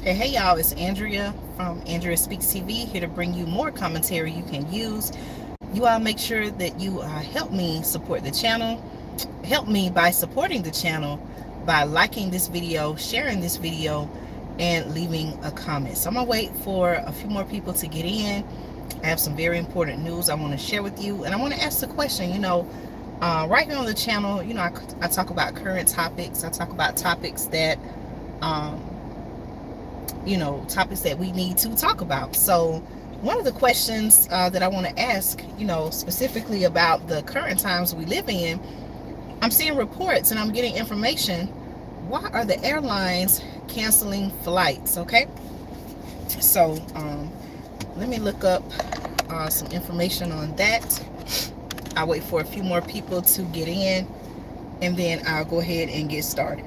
Hey y'all, it's Andrea from Andrea Speaks TV, here to bring you more commentary you can use. You all make sure that you help me support the channel. Help me by supporting the channel by liking this video, sharing this video, and leaving a comment. So I'm gonna wait for a few more people to get in. I have some very important news I want to share with you, and I want to ask the question. Right here on the channel, I talk about current topics. I talk about topics that um, topics that we need to talk about. So one of the questions that I want to ask, specifically about the current times we live in, I'm seeing reports and I'm getting information. Why are the airlines canceling flights? Okay, so let me look up some information on that. I'll wait for a few more people to get in, and then I'll go ahead and get started.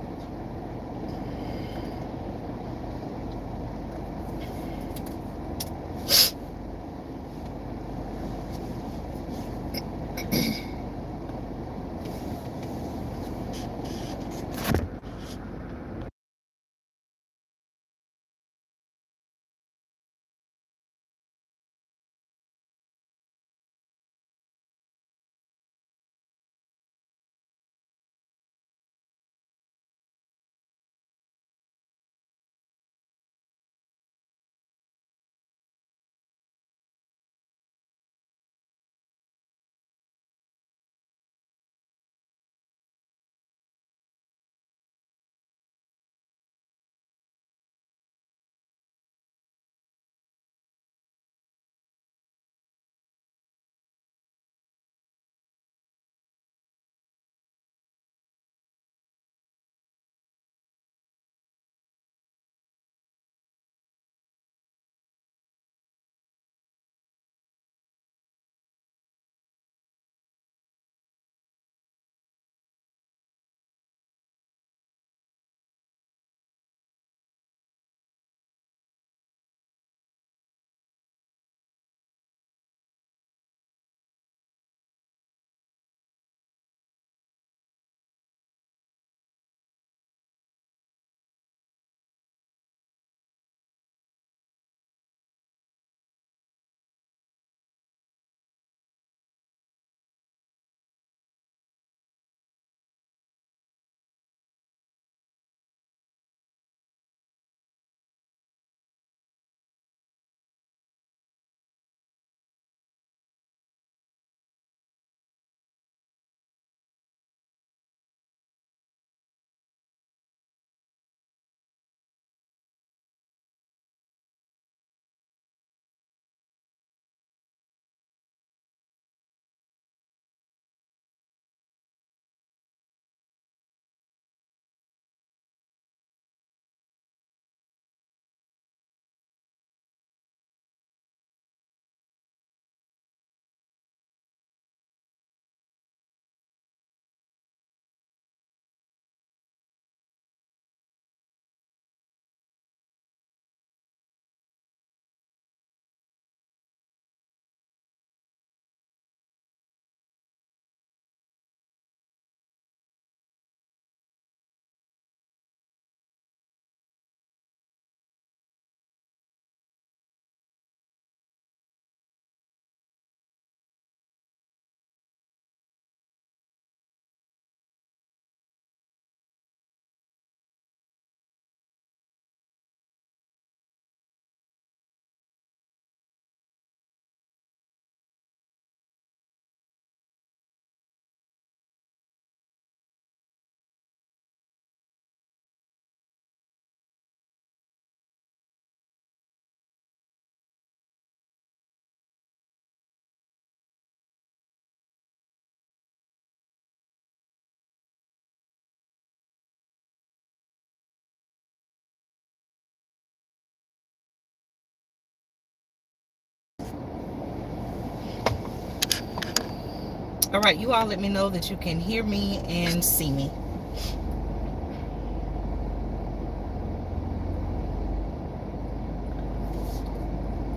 All right, you all let me know that you can hear me and see me.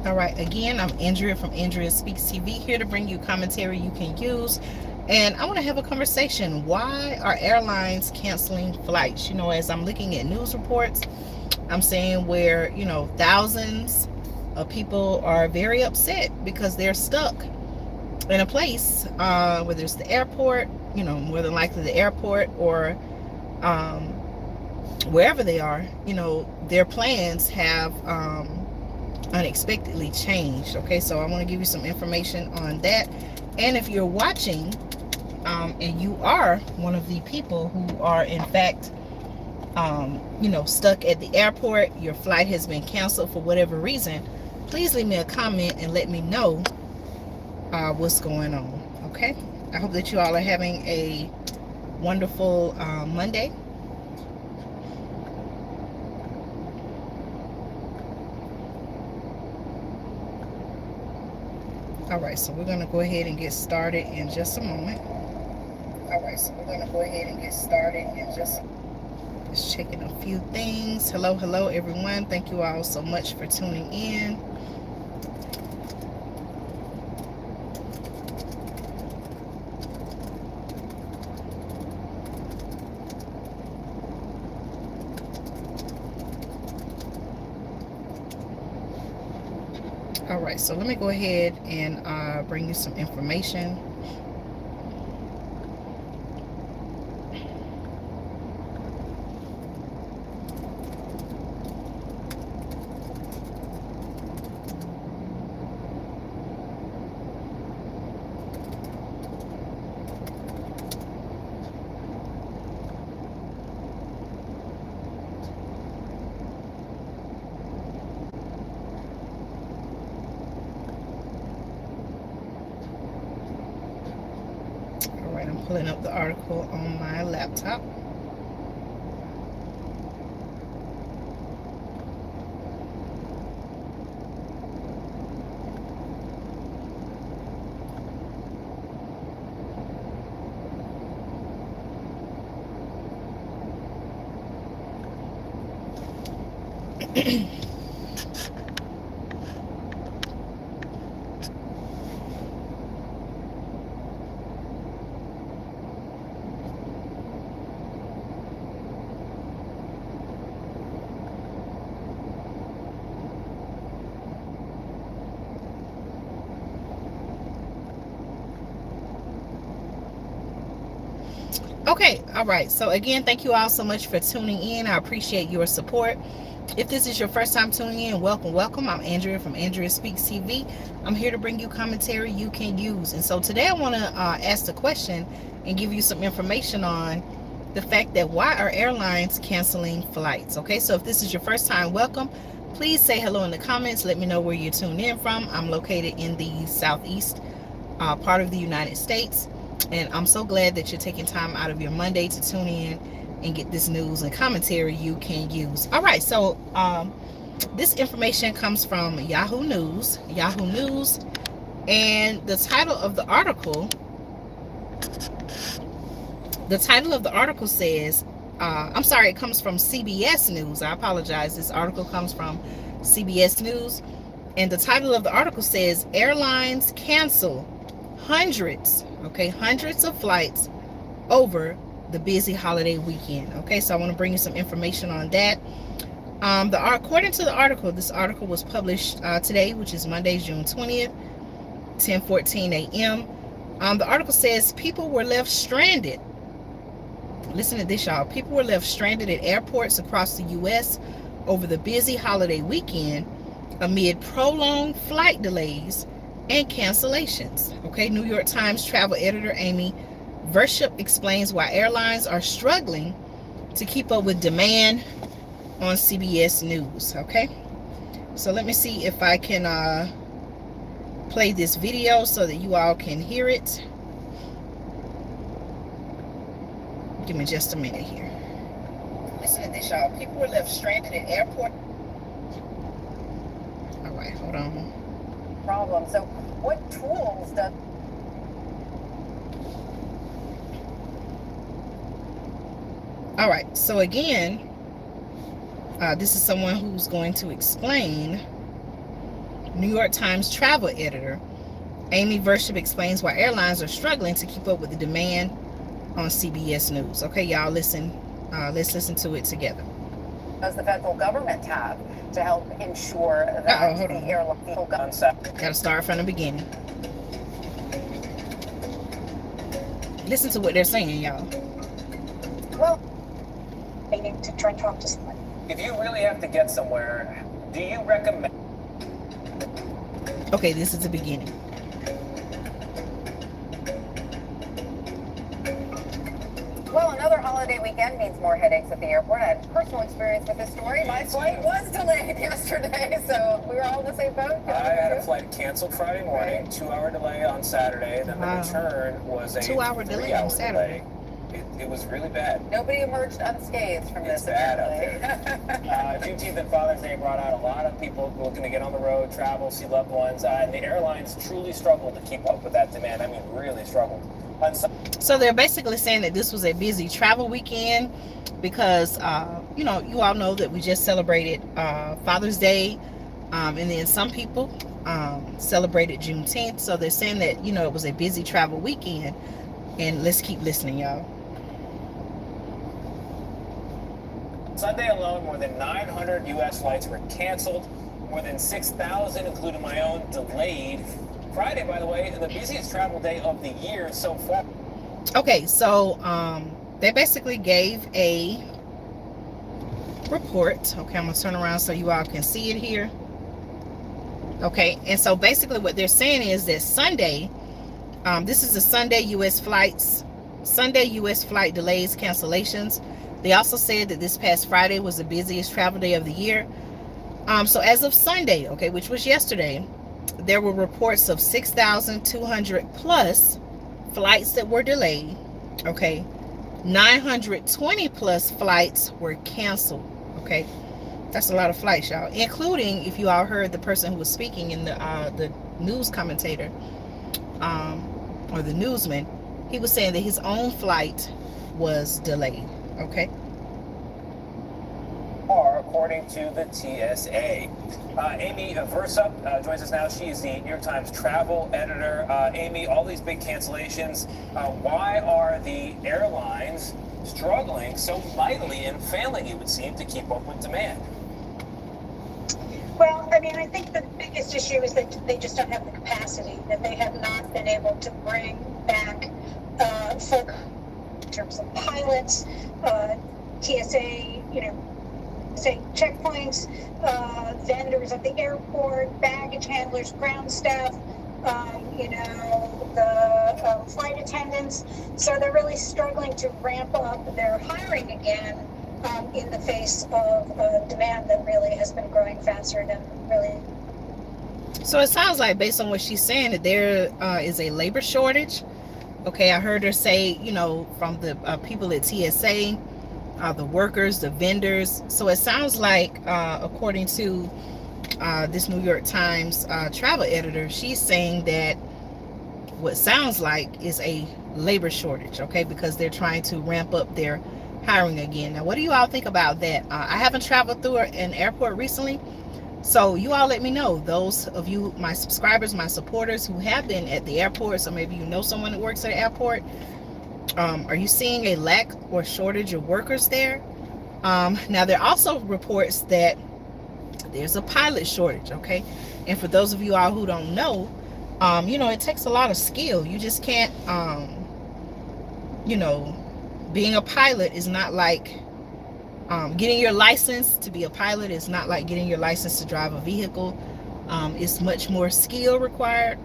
All right, again, I'm Andrea from Andrea Speaks TV, here to bring you commentary you can use. And I want to have a conversation. Why are airlines canceling flights? As I'm looking at news reports, I'm saying where, you know, thousands of people are very upset because they're stuck in a place, whether it's the airport, you know, more than likely the airport, or um, wherever they are. You know, their plans have unexpectedly changed. Okay, so I want to give you some information on that. And if you're watching and you are one of the people who are in fact you know, stuck at the airport, your flight has been canceled for whatever reason, please leave me a comment and let me know what's going on. Okay, I hope that you all are having a wonderful Monday. All right, so we're going to go ahead and get started in just a moment. All right, so we're going to go ahead and get started in just checking a few things. Hello everyone. Thank you all so much for tuning in. All right, so let me go ahead and bring you some information. I'm pulling up the article on my laptop. Okay, all right. So again, thank you all so much for tuning in. I appreciate your support. If this is your first time tuning in, welcome. I'm Andrea from Andrea Speaks TV. I'm here to bring you commentary you can use. And so today I want to ask the question and give you some information on the fact that why are airlines canceling flights? Okay, so if this is your first time, welcome. Please say hello in the comments. Let me know where you're tuned in from. I'm located in the southeast part of the United States. And I'm so glad that you're taking time out of your Monday to tune in and get this news and commentary you can use. All right, so this information comes from Yahoo News. And the title of the article says, I'm sorry, it comes from CBS News. I apologize. This article comes from CBS News. And the title of the article says, airlines cancel hundreds of flights over the busy holiday weekend. Okay, so I want to bring you some information on that. According to the article, this article was published today, which is Monday, June 20th, 10:14 a.m. The article says people were left stranded. Listen to this, y'all. People were left stranded at airports across the U.S. over the busy holiday weekend amid prolonged flight delays and cancellations. Okay, New York Times travel editor Amy Vership explains why airlines are struggling to keep up with demand on CBS News. Okay, so let me see if I can play this video so that you all can hear it. Give me just a minute here. Listen to this, y'all. People were left stranded at airport. All right, hold on. Problem. So what tools does... All right, so again, this is someone who's going to explain. New York Times travel editor Amy Vership explains why airlines are struggling to keep up with the demand on CBS News. Okay, y'all, listen. Let's listen to it together. does the federal government have to help ensure that hold the on. airline Gotta start from the beginning. Listen to what they're saying, y'all. Well, needing to try and talk to somebody. If you really have to get somewhere, do you recommend? Okay, this is the beginning. Well, another holiday weekend means more headaches at the airport. I had personal experience with this story. My flight was delayed yesterday, so we were all in the same boat. I had a flight canceled Friday morning, 2-hour delay on Saturday, then Wow. the return was a 2-hour delay on 3-hour Saturday. delay. It was really bad. Nobody emerged unscathed from It's this, bad apparently. out there. Juneteenth and Father's Day brought out a lot of people looking to get on the road, travel, see loved ones, and the airlines truly struggled to keep up with that demand. I mean, really struggled. So they're basically saying that this was a busy travel weekend because, you know, you all know that we just celebrated Father's Day, and then some people celebrated Juneteenth. So they're saying that, you know, it was a busy travel weekend. And let's keep listening, y'all. Sunday alone, more than 900 U.S. flights were canceled. More than 6,000, including my own, delayed. Friday, by the way, the busiest travel day of the year so far. Okay, so they basically gave a report. Okay, I'm going to turn around so you all can see it here. Okay, and so basically what they're saying is that Sunday, this is the Sunday U.S. flights, Sunday U.S. flight delays, cancellations. They also said that this past Friday was the busiest travel day of the year. So as of Sunday, okay, which was yesterday, there were reports of 6,200 plus flights that were delayed. Okay, 920 plus flights were canceled. Okay, that's a lot of flights, y'all, including, if you all heard the person who was speaking in the news commentator, or the newsman, he was saying that his own flight was delayed. Okay. According to the TSA. Amy Versup joins us now. She is the New York Times travel editor. Amy, all these big cancellations, why are the airlines struggling so mightily and failing, it would seem, to keep up with demand? Well, I mean, I think the biggest issue is that they just don't have the capacity, that they have not been able to bring back folk in terms of pilots, TSA, you know, say checkpoints, vendors at the airport, baggage handlers, ground staff, you know, the flight attendants. So they're really struggling to ramp up their hiring again in the face of demand that really has been growing faster than really. So it sounds like, based on what she's saying, that there is a labor shortage. Okay, I heard her say, you know, from the people at TSA, the workers, the vendors. So it sounds like, according to this New York Times travel editor, she's saying that what sounds like is a labor shortage, okay, because they're trying to ramp up their hiring again. Now, what do you all think about that? I haven't traveled through an airport recently, so you all let me know. Those of you, my subscribers, my supporters who have been at the airport, so maybe you know someone that works at the airport. Are you seeing a lack or shortage of workers there? Now, there are also reports that there's a pilot shortage, okay? And for those of you all who don't know, you know, it takes a lot of skill. You just can't, you know, being a pilot is not like getting your license to be a pilot is not like getting your license to drive a vehicle. It's much more skill required.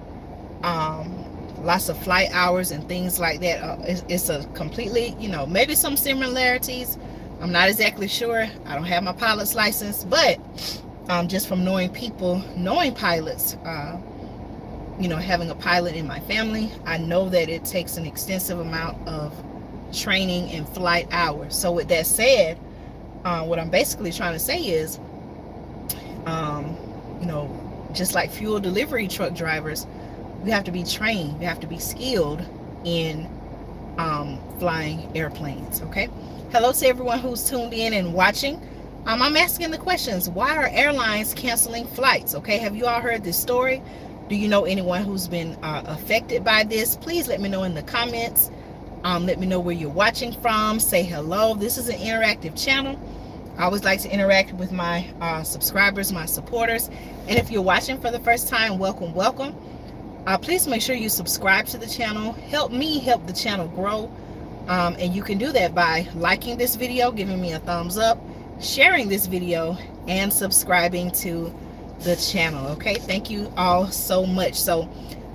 Lots of flight hours and things like that. It's a completely, you know, maybe some similarities. I'm not exactly sure. I don't have my pilot's license, but just from knowing people, knowing pilots, you know, having a pilot in my family, I know that it takes an extensive amount of training and flight hours. So with that said, what I'm basically trying to say is, you know, just like fuel delivery truck drivers, you have to be trained, you have to be skilled in flying airplanes. Okay, hello to everyone who's tuned in and watching. I'm asking the questions, why are airlines canceling flights? Okay, have you all heard this story? Do you know anyone who's been affected by this? Please let me know in the comments. Let me know where you're watching from. Say hello. This is an interactive channel. I always like to interact with my subscribers, my supporters. And if you're watching for the first time, welcome, welcome. Please make sure you subscribe to the channel. Help me help the channel grow. And you can do that by liking this video, giving me a thumbs up, sharing this video, and subscribing to the channel. Okay, thank you all so much. So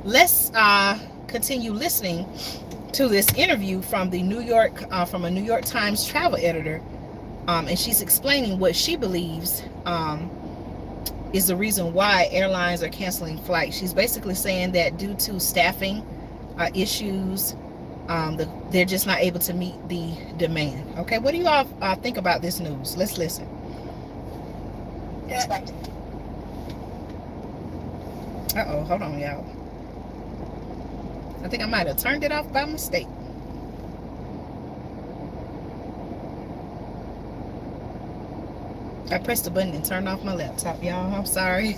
let's continue listening to this interview from the from a New York Times travel editor. And she's explaining what she believes is the reason why airlines are canceling flights. She's basically saying that due to staffing issues, they're just not able to meet the demand. Okay, what do you all think about this news? Let's listen. Uh-oh, hold on, y'all. I think I might have turned it off by mistake. I pressed the button and turned off my laptop, y'all. I'm sorry.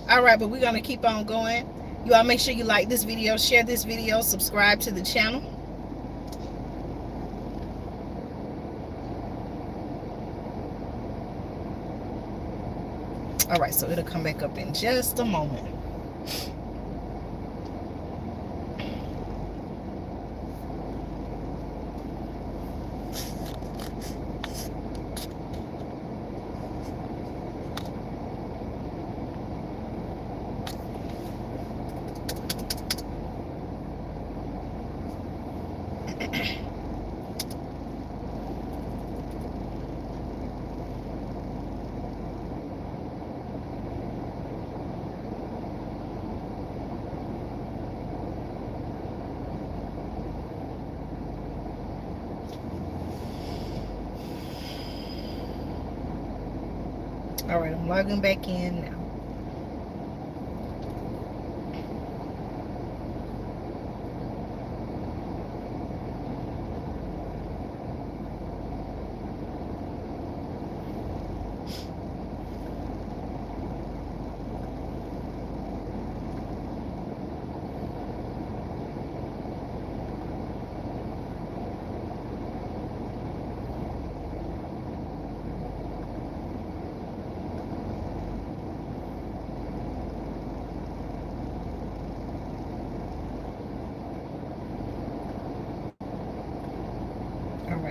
All right, but we're going to keep on going. You all make sure you like this video, share this video, subscribe to the channel. All right, so it'll come back up in just a moment. All right, I'm logging back in now.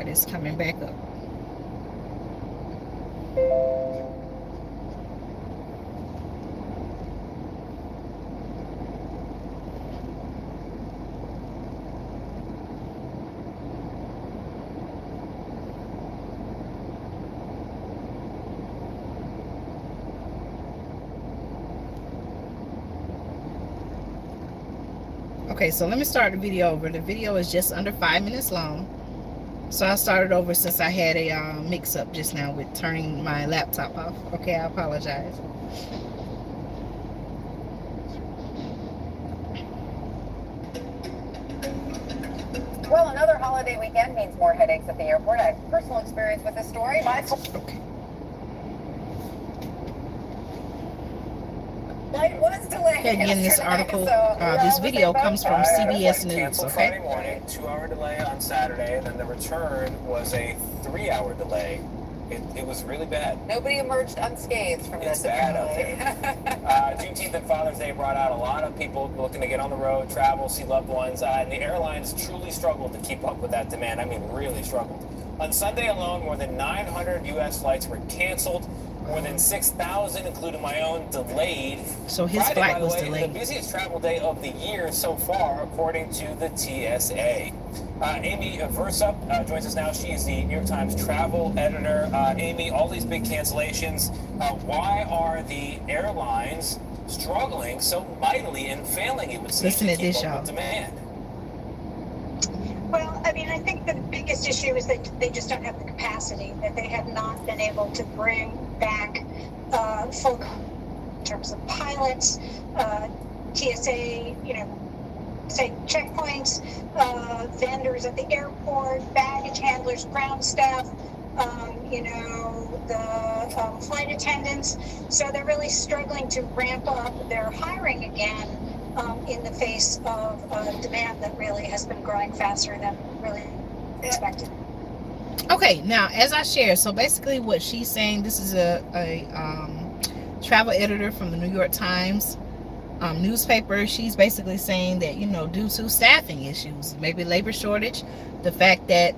It's coming back up. Okay, so let me start the video over. The video is just under 5 minutes long. So I started over since I had a mix-up just now with turning my laptop off. Okay, I apologize. Well, another holiday weekend means more headaches at the airport. I have personal experience with this story. Okay. Flight was delayed. Again, this article, so this video comes from CBS News. Canceled Okay. Friday morning, 2-hour delay on Saturday, and then the return was a 3-hour delay. It was really bad. Nobody emerged unscathed from It's this. bad out there. Juneteenth and Father's Day brought out a lot of people looking to get on the road, travel, see loved ones, and the airlines truly struggled to keep up with that demand. I mean, really struggled. On Sunday alone, more than 900 U.S. flights were canceled. More than 6,000, including my own, delayed. So his Friday, flight by the was way, delayed. The busiest travel day of the year so far, according to the TSA. Amy Versup joins us now. She is the New York Times travel editor. Amy, all these big cancellations. Why are the airlines struggling so mightily and failing, it would seem, Listen to to keep this, up y'all. with demand? Well, I mean, I think the biggest issue is that they just don't have the capacity, that they have not been able to bring back full in terms of pilots, TSA, say checkpoints, vendors at the airport, baggage handlers, ground staff, the flight attendants. So they're really struggling to ramp up their hiring again in the face of demand that really has been growing faster than really expected. Okay, now as I share, so basically what she's saying, this is a travel editor from the New York Times newspaper. She's basically saying that, due to staffing issues, maybe labor shortage, the fact that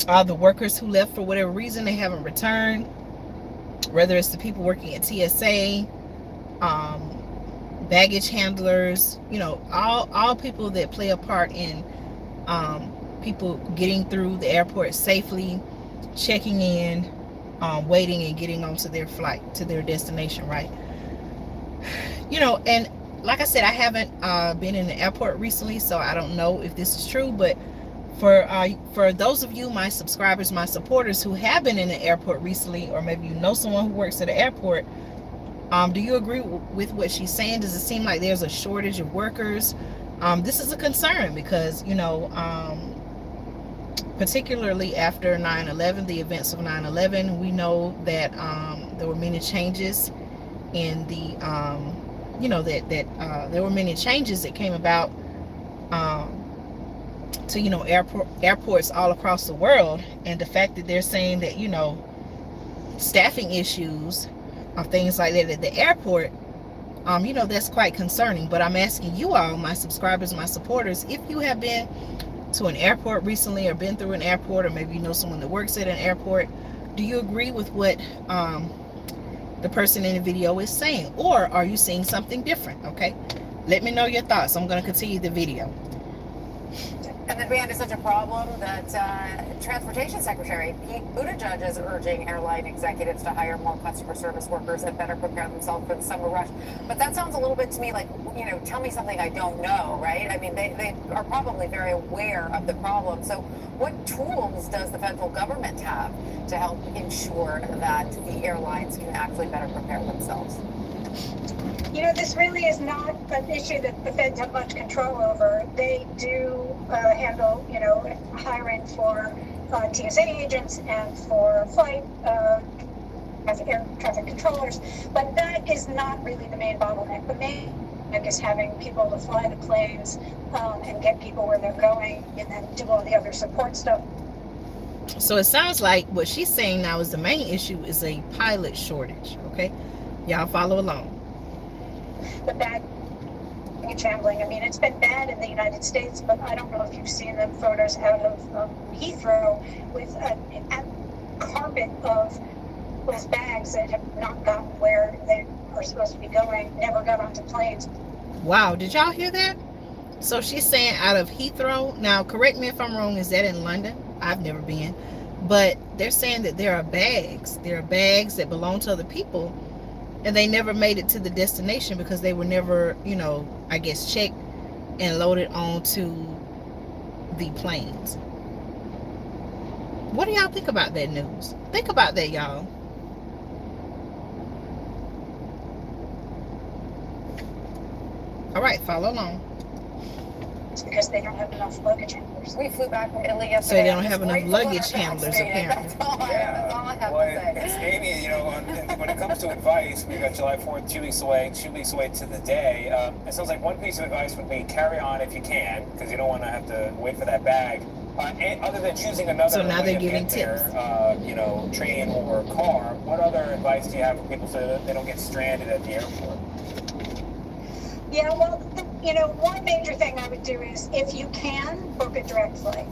all the workers who left for whatever reason, they haven't returned, whether it's the people working at TSA, baggage handlers, all people that play a part in people getting through the airport safely, checking in, waiting and getting onto their flight to their destination, right? And like I said, I haven't been in the airport recently, so I don't know if this is true, but for those of you, my subscribers, my supporters who have been in the airport recently, or maybe you know someone who works at the airport, do you agree with what she's saying? Does it seem like there's a shortage of workers? This is a concern because, particularly after 9/11, the events of 9/11, we know that there were many changes in the, there were many changes that came about to, airports all across the world. And the fact that they're saying that, staffing issues or things like that at the airport, that's quite concerning. But I'm asking you all, my subscribers, my supporters, if you have been to an airport recently or been through an airport, or maybe you know someone that works at an airport, do you agree with what the person in the video is saying, or are you seeing something different? Okay, let me know your thoughts. I'm going to continue the video. And the ban is such a problem that Transportation Secretary Pete Buttigieg is urging airline executives to hire more customer service workers and better prepare themselves for the summer rush. But that sounds a little bit to me like, tell me something I don't know, right? I mean, they are probably very aware of the problem. So what tools does the federal government have to help ensure that the airlines can actually better prepare themselves? This really is not an issue that the feds have much control over. They do handle, hiring for TSA agents and for flight air traffic controllers, but that is not really the main bottleneck. The main bottleneck is having people to fly the planes and get people where they're going, and then do all the other support stuff. So it sounds like what she's saying now is the main issue is a pilot shortage. Okay, y'all follow along. The baggage handling. I mean, it's been bad in the United States, but I don't know if you've seen the photos out of Heathrow with a carpet of those bags that have not gotten where they are supposed to be going, never got onto planes. Wow, did y'all hear that? So she's saying out of Heathrow. Now, correct me if I'm wrong, is that in London? I've never been. But they're saying that there are bags. There are bags that belong to other people, and they never made it to the destination because they were never, I guess, checked and loaded onto the planes. What do y'all think about that news? Think about that, y'all. All right, follow along. It's because they don't have enough luggage handlers. We flew back from Italy yesterday. So they don't have enough luggage handlers, apparently. That's all I have to say. It's Amy, when it comes to advice, we've got July 4th, 2 weeks away to the day. It sounds like one piece of advice would be carry on if you can, because you don't want to have to wait for that bag. Other than choosing another so now they're giving tips. Train or car, what other advice do you have for people so that they don't get stranded at the airport? Yeah, well, one major thing I would do is, if you can, book a direct flight.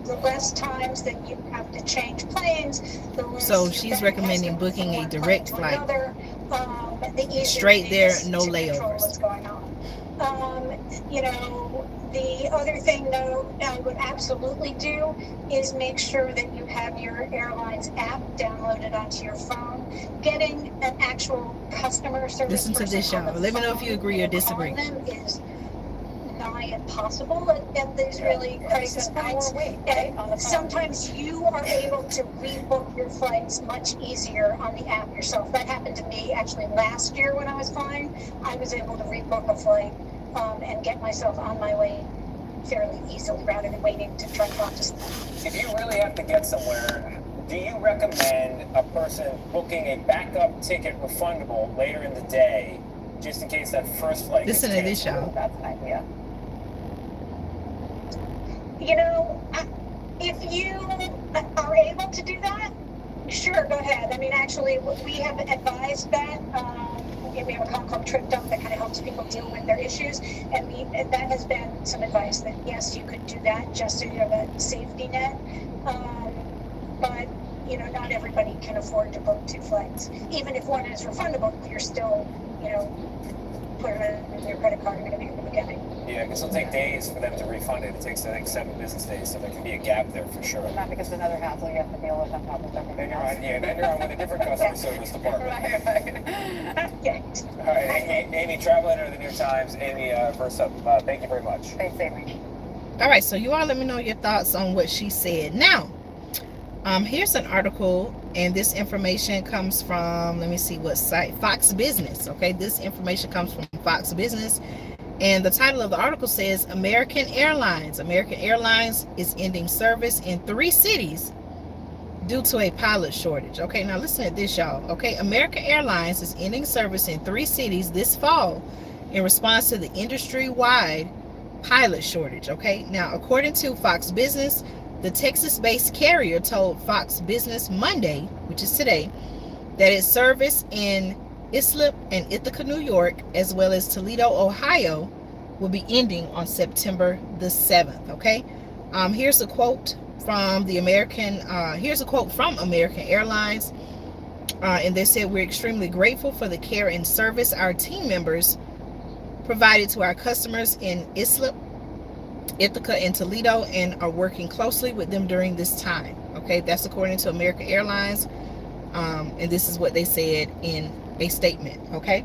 The less times that you have to change planes, the less. So she's recommending booking a direct flight. Straight there, no layovers. What's going on? The other thing, though, I would absolutely do is make sure that you have your airline's app downloaded onto your phone. Getting an actual customer service. Listen to this, y'all. Let me know if you agree or disagree. Them is nigh impossible at these really crisis points. And sometimes you are able to rebook your flights much easier on the app yourself. That happened to me actually last year when I was flying. I was able to rebook a flight and get myself on my way fairly easily rather than waiting to try to talk to someone. If you really have to get somewhere, do you recommend a person booking a backup ticket refundable later in the day, just in case that first flight gets canceled? Listen to this, y'all. That's an idea. If you are able to do that, sure, go ahead. I mean, actually, we have advised that. We have a con called Trip Dump that kind of helps people deal with their issues, and that has been some advice that yes, you could do that just so you have a safety net. But you know, not everybody can afford to book 2 flights. Even if one is refundable, you're still, you know, put it in your credit card, you're going to be able to get it. Yeah, because it'll take days for them to refund it. It takes, I think, 7 business days, so there can be a gap there for sure. Not because another hassle you have to deal with on top of everything Then you're else. on, then you're on with a different customer service department. Right. Yeah. All right, Amy, travel editor of the New York Times, Amy Versup, thank you very much. Thanks, Amy. All right, so you all let me know your thoughts on what she said. Now, here's an article, and this information comes from, let me see what site, Fox Business. Okay, this information comes from Fox Business, and the title of the article says American Airlines is ending service in 3 cities due to a pilot shortage. Okay, now listen to this, y'all. Okay, American Airlines is ending service in 3 cities this fall in response to the industry-wide pilot shortage. Okay, now according to Fox Business, the Texas-based carrier told Fox Business Monday, which is today, that its service in Islip and Ithaca, New York, as well as Toledo, Ohio, will be ending on September the 7th. Okay, here's a quote from American Airlines, and they said, "We're extremely grateful for the care and service our team members provided to our customers in Islip, Ithaca, and Toledo, and are working closely with them during this time." Okay, that's according to American Airlines, and this is what they said in a statement. Okay,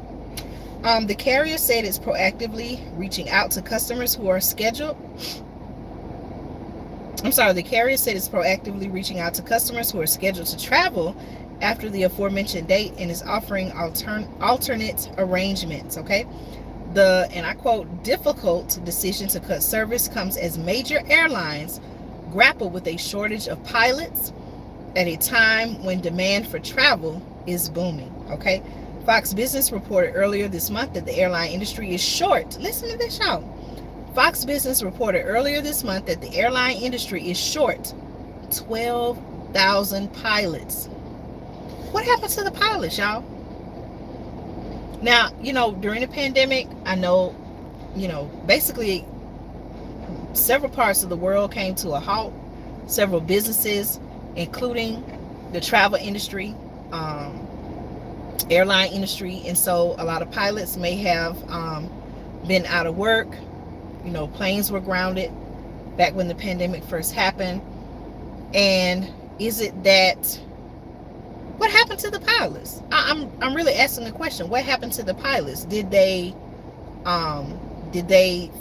the carrier said it's proactively reaching out to customers who are scheduled. The carrier said it's proactively reaching out to customers who are scheduled to travel after the aforementioned date and is offering alternate arrangements. Okay, and I quote, "difficult decision to cut service comes as major airlines grapple with a shortage of pilots at a time when demand for travel is booming." Okay, Fox Business reported earlier this month that the airline industry is short. Listen to this, y'all. Fox Business reported earlier this month that the airline industry is short 12,000 pilots. What happened to the pilots, y'all? Now, you know, during the pandemic, I know, you know, basically several parts of the world came to a halt. Several businesses, including the travel industry, airline industry, and so a lot of pilots may have been out of work. You know, planes were grounded back when the pandemic first happened. And is it that, what happened to the pilots? I'm really asking the question. What happened to the pilots? Did they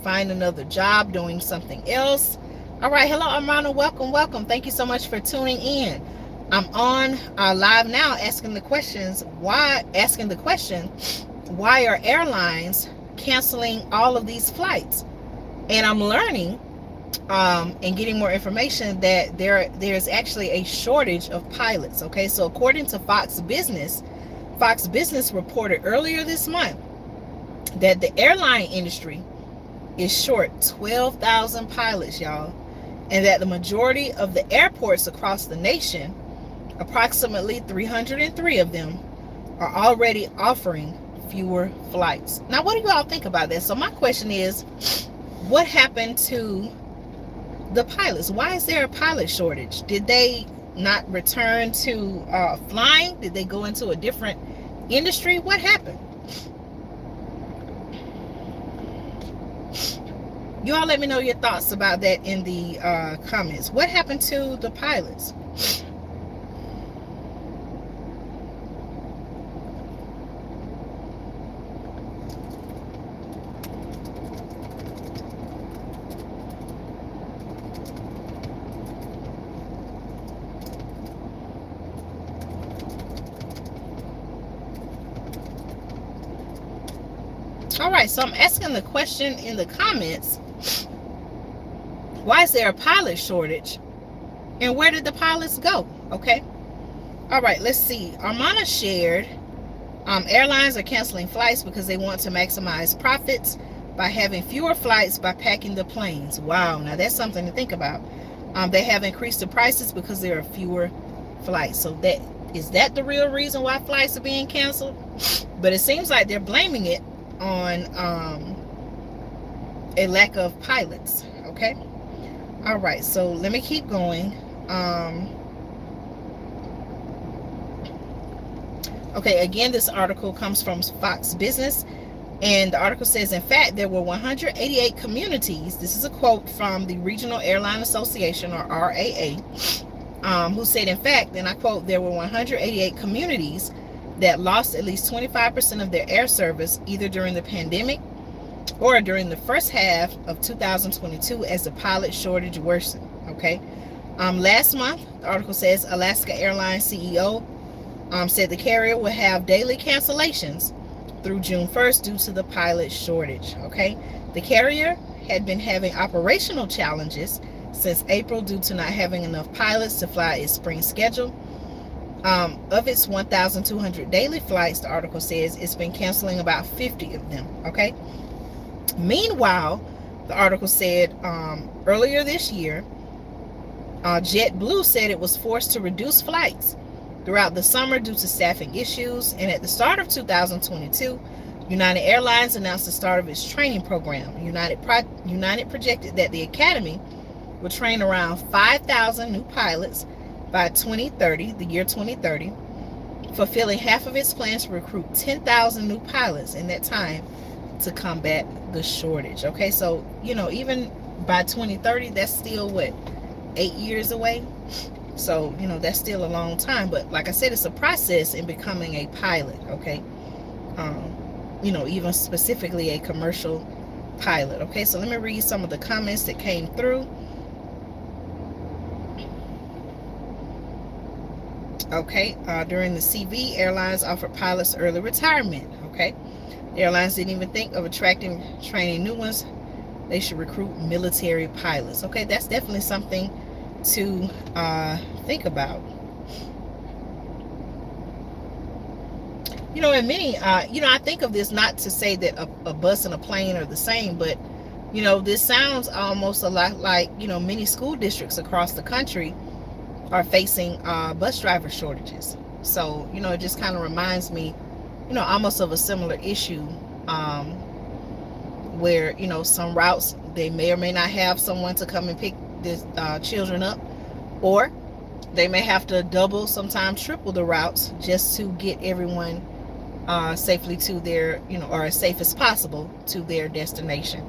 find another job doing something else? All right, hello Armando, welcome. Thank you so much for tuning in. I'm on live now asking the question, why are airlines canceling all of these flights? And I'm learning and getting more information that there's actually a shortage of pilots. Okay, so according to Fox Business reported earlier this month that the airline industry is short 12,000 pilots, y'all, and that the majority of the airports across the nation, approximately 303 of them, are already offering fewer flights. Now, what do you all think about that? So my question is, what happened to the pilots? Why is there a pilot shortage? Did they not return to flying? Did they go into a different industry? What happened? You all let me know your thoughts about that in the comments. What happened to the pilots? All right, so I'm asking the question in the comments, why is there a pilot shortage? And where did the pilots go? Okay. All right, let's see. Armana shared, airlines are canceling flights because they want to maximize profits by having fewer flights by packing the planes. Wow, now that's something to think about. They have increased the prices because there are fewer flights. So is that the real reason why flights are being canceled? But it seems like they're blaming it on a lack of pilots. Okay. All right. So let me keep going. Okay. Again, this article comes from Fox Business. And the article says, in fact, there were 188 communities. This is a quote from the Regional Airline Association, or RAA, who said, in fact, and I quote, there were 188 communities that lost at least 25% of their air service either during the pandemic or during the first half of 2022 as the pilot shortage worsened. Okay. Last month, the article says, Alaska Airlines CEO said the carrier will have daily cancellations through June 1st due to the pilot shortage. Okay, the carrier had been having operational challenges since April due to not having enough pilots to fly its spring schedule. Of its 1,200 daily flights, the article says it's been canceling about 50 of them. Okay. Meanwhile, the article said earlier this year, JetBlue said it was forced to reduce flights throughout the summer due to staffing issues. And at the start of 2022, United Airlines announced the start of its training program. United projected that the Academy would train around 5,000 new pilots by 2030, the year 2030, fulfilling half of its plans to recruit 10,000 new pilots in that time to combat the shortage. Okay, so, even by 2030, that's still what, 8 years away? So, that's still a long time. But like I said, it's a process in becoming a pilot, okay? Even specifically a commercial pilot, okay? So let me read some of the comments that came through. Okay, during the CV, airlines offered pilots early retirement, okay? The airlines didn't even think of training new ones. They should recruit military pilots, okay? That's definitely something to think about. And many, I think of this not to say that a bus and a plane are the same, but, this sounds almost a lot like, many school districts across the country are facing bus driver shortages. So, it just kind of reminds me, almost of a similar issue where, some routes, they may or may not have someone to come and pick the children up, or they may have to double, sometimes triple the routes just to get everyone safely to their, or as safe as possible to their destination.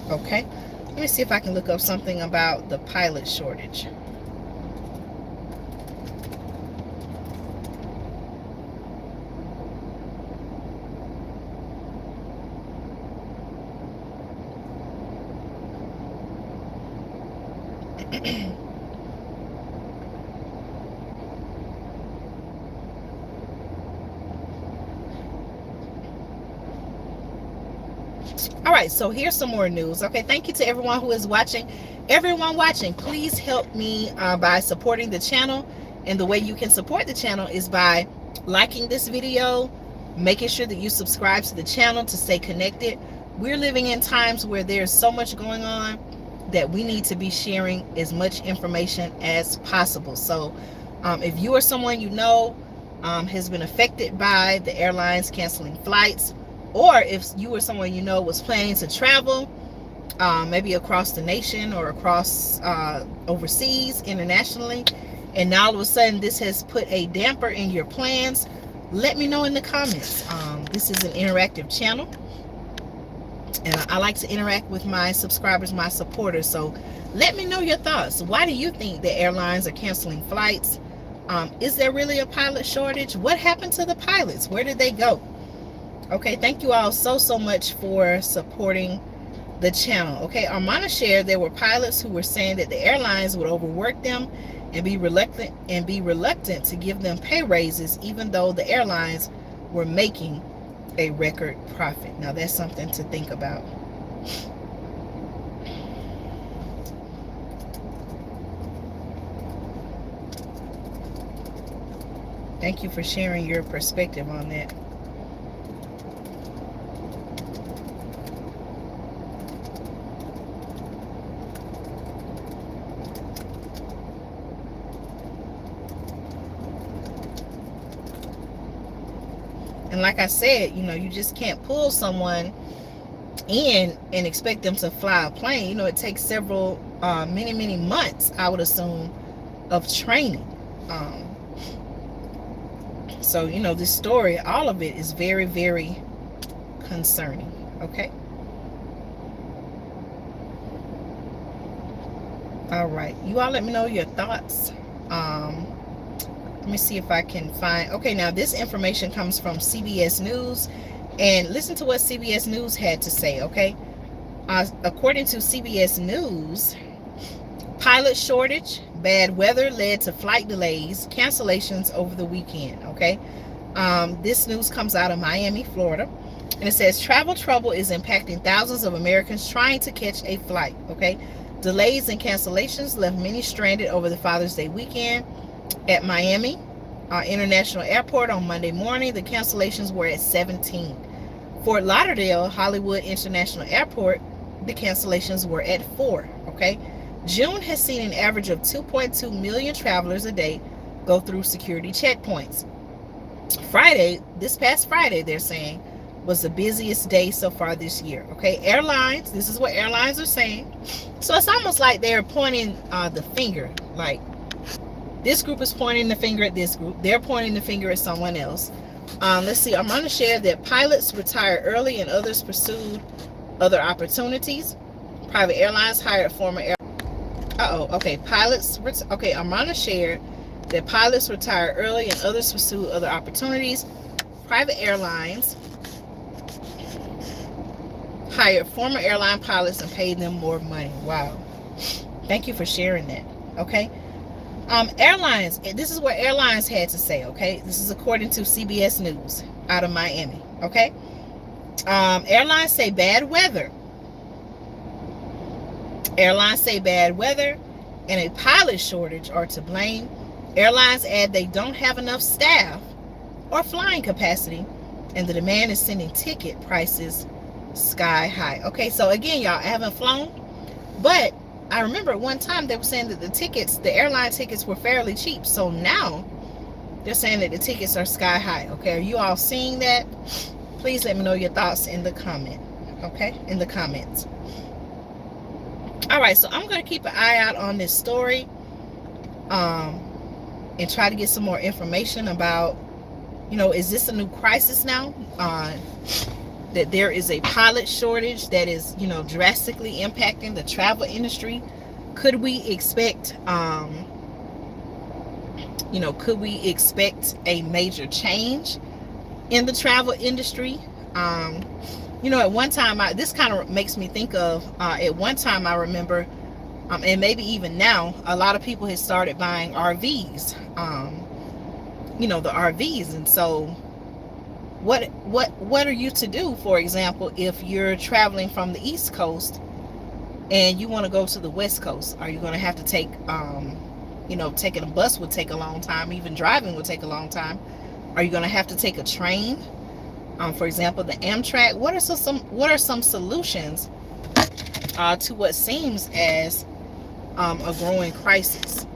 Okay, let me see if I can look up something about the pilot shortage. All right, so here's some more news. Okay, thank you to everyone who is watching. Everyone watching, please help me by supporting the channel. And the way you can support the channel is by liking this video, making sure that you subscribe to the channel to stay connected. We're living in times where there's so much going on that we need to be sharing as much information as possible. So if you or someone has been affected by the airlines canceling flights, or if you or someone was planning to travel, maybe across the nation or across overseas, internationally, and now all of a sudden this has put a damper in your plans, let me know in the comments. This is an interactive channel, and I like to interact with my subscribers, my supporters. So let me know your thoughts. Why do you think the airlines are canceling flights? Is there really a pilot shortage? What happened to the pilots? Where did they go? Okay, thank you all so much for supporting the channel. Okay, Armana shared there were pilots who were saying that the airlines would overwork them and be reluctant to give them pay raises, even though the airlines were making a record profit. Now that's something to think about. Thank you for sharing your perspective on that. And like I said, you know, you just can't pull someone in and expect them to fly a plane. You know, it takes several, many months, I would assume, of training. So, you know, this story, all of it is very, very concerning. Okay. All right. You all let me know your thoughts. Let me see if I can find. Okay, now this information comes from CBS News. And listen to what CBS News had to say, okay? According to CBS News, pilot shortage, bad weather led to flight delays, cancellations over the weekend, okay? This news comes out of Miami, Florida. And it says travel trouble is impacting thousands of Americans trying to catch a flight, okay? Delays and cancellations left many stranded over the Father's Day weekend at Miami International Airport on Monday morning. The cancellations were at 17. Fort Lauderdale Hollywood International Airport, the cancellations were at 4. Okay, June has seen an average of 2.2 million travelers a day go through security checkpoints. Friday, this past Friday, they're saying, was the busiest day so far this year. Okay, airlines, this is what airlines are saying. So it's almost like they're pointing the finger, like this group is pointing the finger at this group, they're pointing the finger at someone else. Let's see, I'm going to share that pilots retired early and others pursued other opportunities. Private airlines hired former okay, I'm going to share that pilots retired early and others pursued other opportunities. Private airlines hired former airline pilots and paid them more money. Wow. Thank you for sharing that. Okay. Airlines, this is what airlines had to say, okay? This is according to CBS News out of Miami, okay? Airlines say bad weather. Airlines say bad weather and a pilot shortage are to blame. Airlines add they don't have enough staff or flying capacity, and the demand is sending ticket prices sky high. Okay, so again, y'all, I haven't flown, but I remember at one time they were saying that the airline tickets were fairly cheap. So now they're saying that the tickets are sky high. Okay, are you all seeing that? Please let me know your thoughts in the comment. Okay, in the comments. All right, so I'm going to keep an eye out on this story and try to get some more information about, you know, is this a new crisis now? That there is a pilot shortage that is, you know, drastically impacting the travel industry. Could we expect, could we expect a major change in the travel industry? At one time, this kind of makes me think of, at one time I remember, and maybe even now, a lot of people had started buying RVs, the RVs. And so what are you to do, for example, if you're traveling from the East Coast and you want to go to the West Coast? Are you going to have to take, taking a bus would take a long time, even driving would take a long time. Are you going to have to take a train? For example, the Amtrak. What are some solutions to what seems as a growing crisis?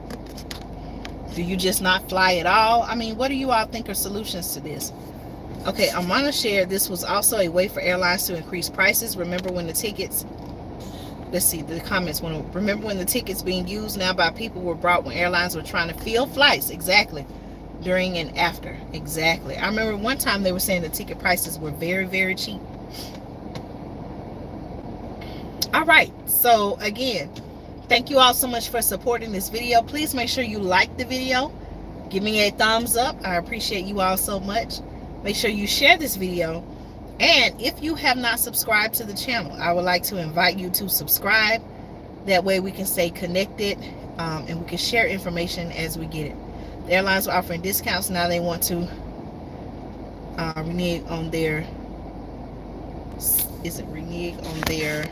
Do you just not fly at all? I mean, what do you all think are solutions to this? Okay, I'm going to share this was also a way for airlines to increase prices. Remember when the tickets, let's see, the comments, remember when the tickets being used now by people were brought when airlines were trying to fill flights? Exactly. During and after. Exactly. I remember one time they were saying the ticket prices were very, very cheap. All right. So again, thank you all so much for supporting this video. Please make sure you like the video. Give me a thumbs up. I appreciate you all so much. Make sure you share this video. And if you have not subscribed to the channel, I would like to invite you to subscribe. That way we can stay connected and we can share information as we get it. The airlines are offering discounts. Now they want to renege on their, renege on their,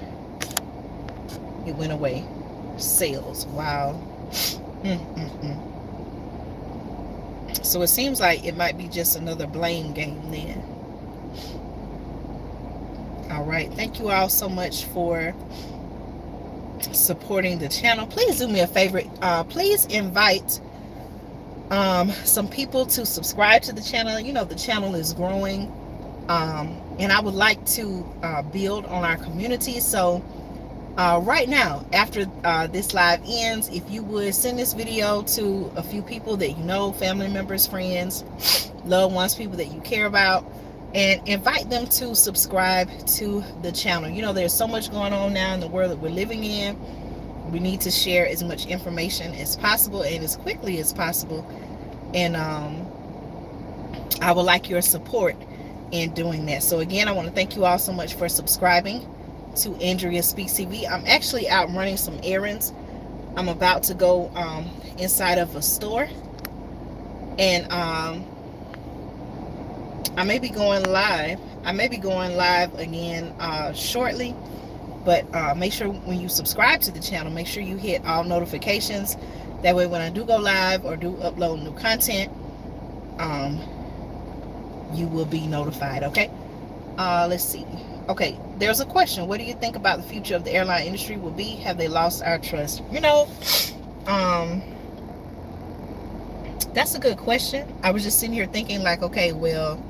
it went away, sales. Wow. So it seems like it might be just another blame game then. All right, thank you all so much for supporting the channel. Please do me a favor, please invite some people to subscribe to the channel. You know, the channel is growing, and I would like to build on our community. So right now, after this live ends, if you would send this video to a few people that you know, family members, friends, loved ones, people that you care about, and invite them to subscribe to the channel. You know, there's so much going on now in the world that we're living in. We need to share as much information as possible and as quickly as possible. And I would like your support in doing that. So again, I want to thank you all so much for subscribing to Andrea Speaks TV. I'm actually out running some errands. I'm about to go inside of a store, and I may be going live. I may be going live again shortly, but make sure when you subscribe to the channel, make sure you hit all notifications. That way when I do go live or do upload new content, you will be notified. Okay, let's see. Okay, there's a question. What do you think about the future of the airline industry will be? Have they lost our trust? You know, that's a good question. I was just sitting here thinking like, okay, well,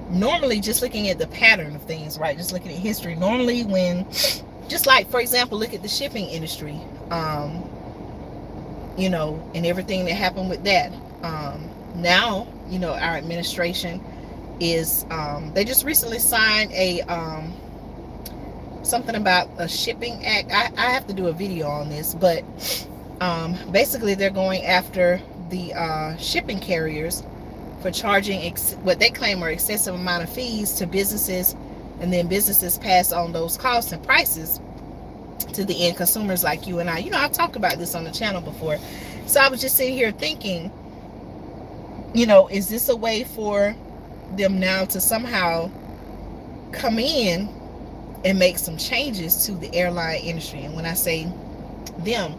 normally just looking at the pattern of things, right? Just looking at history. Normally when, just like, for example, look at the shipping industry, you know, and everything that happened with that. Now, you know, our administration is, they just recently signed a, something about a shipping act. I have to do a video on this, but basically they're going after the shipping carriers for charging what they claim are excessive amount of fees to businesses, and then businesses pass on those costs and prices to the end consumers like you and I. You know, I've talked about this on the channel before. So I was just sitting here thinking, you know, is this a way for them now to somehow come in and make some changes to the airline industry? And when I say them,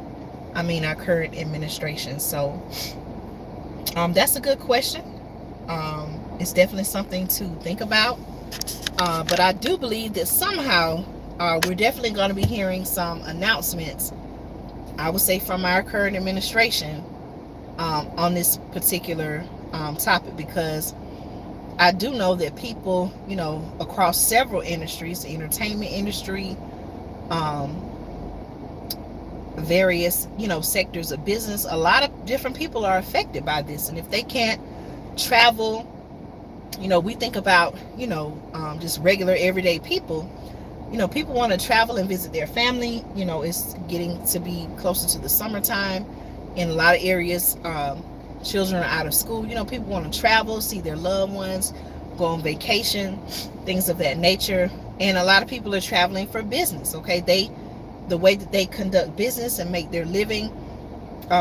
I mean our current administration. So that's a good question. It's definitely something to think about, but I do believe that somehow we're definitely going to be hearing some announcements, I would say, from our current administration on this particular topic, because I do know that people, you know, across several industries, the entertainment industry, various, you know, sectors of business, a lot of different people are affected by this. And if they can't travel, you know, we think about, you know, just regular everyday people. You know, people want to travel and visit their family. You know, it's getting to be closer to the summertime in a lot of areas. Children are out of school. You know, people want to travel, see their loved ones, go on vacation, things of that nature. And a lot of people are traveling for business. Okay, the way that they conduct business and make their living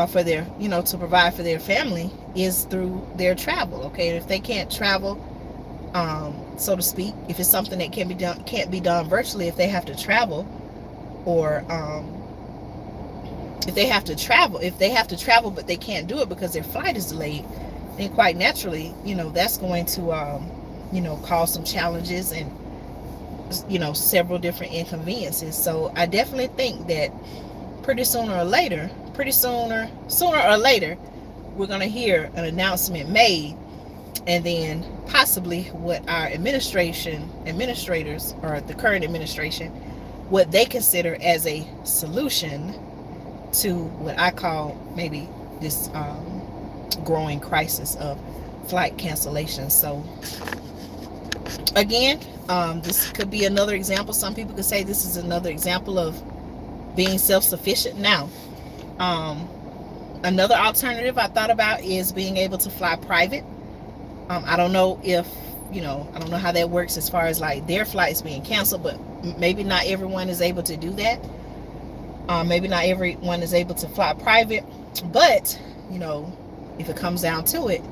for their, you know, to provide for their family is through their travel. Okay, and if they can't travel, so to speak, if it's something that can't be done virtually, if they have to travel, or if they have to travel but they can't do it because their flight is delayed, then quite naturally, you know, that's going to you know, cause some challenges and, you know, several different inconveniences. So I definitely think that sooner or later, we're going to hear an announcement made, and then possibly what our administrators, or the current administration, what they consider as a solution to what I call maybe this growing crisis of flight cancellations. So again, this could be another example. Some people could say this is another example of being self-sufficient. Now, another alternative I thought about is being able to fly private. I don't know if, you know, I don't know how that works as far as like their flights being canceled, but maybe not everyone is able to do that. Maybe not everyone is able to fly private, but, you know, if it comes down to it,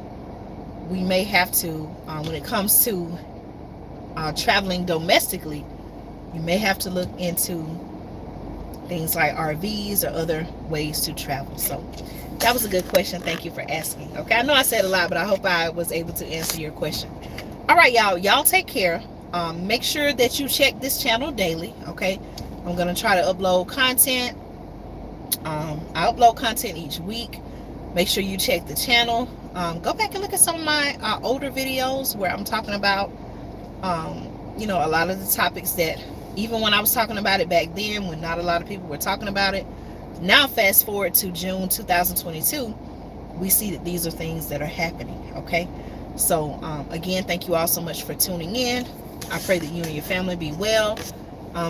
we may have to, when it comes to traveling domestically, you may have to look into things like RVs or other ways to travel. So that was a good question. Thank you for asking. Okay, I know I said a lot, but I hope I was able to answer your question. All right, y'all take care. Make sure that you check this channel daily. Okay, I'm gonna try to upload content. I upload content each week. Make sure you check the channel. Go back and look at some of my older videos where I'm talking about, you know, a lot of the topics that even when I was talking about it back then, when not a lot of people were talking about it. Now, fast forward to June 2022, we see that these are things that are happening. Okay, so again, thank you all so much for tuning in. I pray that you and your family be well,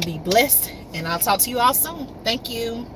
be blessed, and I'll talk to you all soon. Thank you.